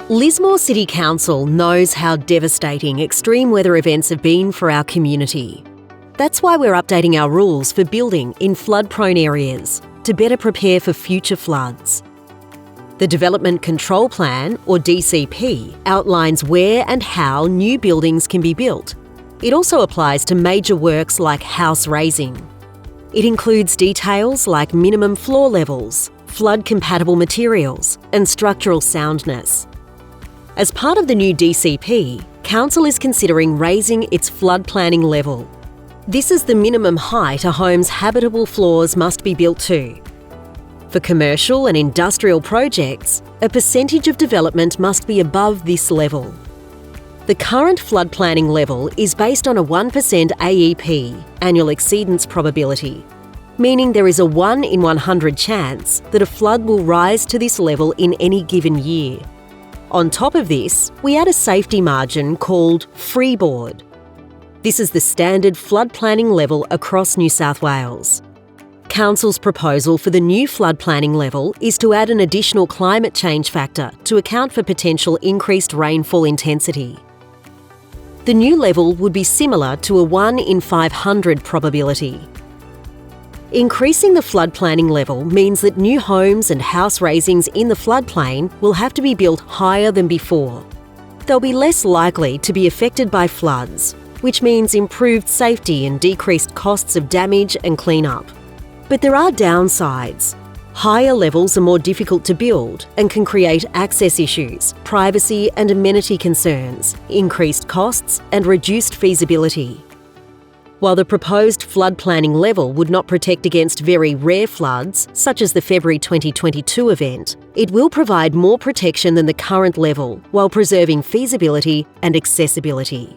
Lismore City Council knows how devastating extreme weather events have been for our community. That's why we're updating our rules for building in flood-prone areas to better prepare for future floods. The Development Control Plan, or DCP, outlines where and how new buildings can be built. It also applies to major works like house raising. It includes details like minimum floor levels, flood-compatible materials, and structural soundness. As part of the new DCP, Council is considering raising its flood planning level. This is the minimum height a home's habitable floors must be built to. For commercial and industrial projects, a percentage of development must be above this level. The current flood planning level is based on a 1% AEP, annual exceedance probability, meaning there is a 1 in 100 chance that a flood will rise to this level in any given year. On top of this, we add a safety margin called freeboard. This is the standard flood planning level across New South Wales. Council's proposal for the new flood planning level is to add an additional climate change factor to account for potential increased rainfall intensity. The new level would be similar to a 1 in 500 probability. Increasing the flood planning level means that new homes and house raisings in the floodplain will have to be built higher than before. They'll be less likely to be affected by floods, which means improved safety and decreased costs of damage and cleanup. But there are downsides. Higher levels are more difficult to build and can create access issues, privacy and amenity concerns, increased costs and reduced feasibility. While the proposed flood planning level would not protect against very rare floods, such as the February 2022 event, it will provide more protection than the current level while preserving feasibility and accessibility.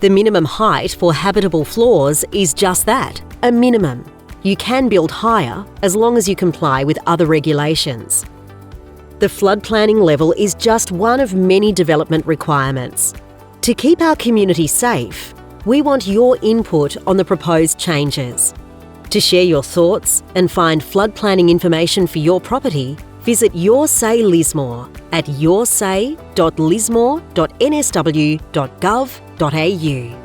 The minimum height for habitable floors is just that, a minimum. You can build higher as long as you comply with other regulations. The flood planning level is just one of many development requirements. To keep our community safe, we want your input on the proposed changes. To share your thoughts and find flood planning information for your property, visit Your Say Lismore at yoursay.lismore.nsw.gov.au.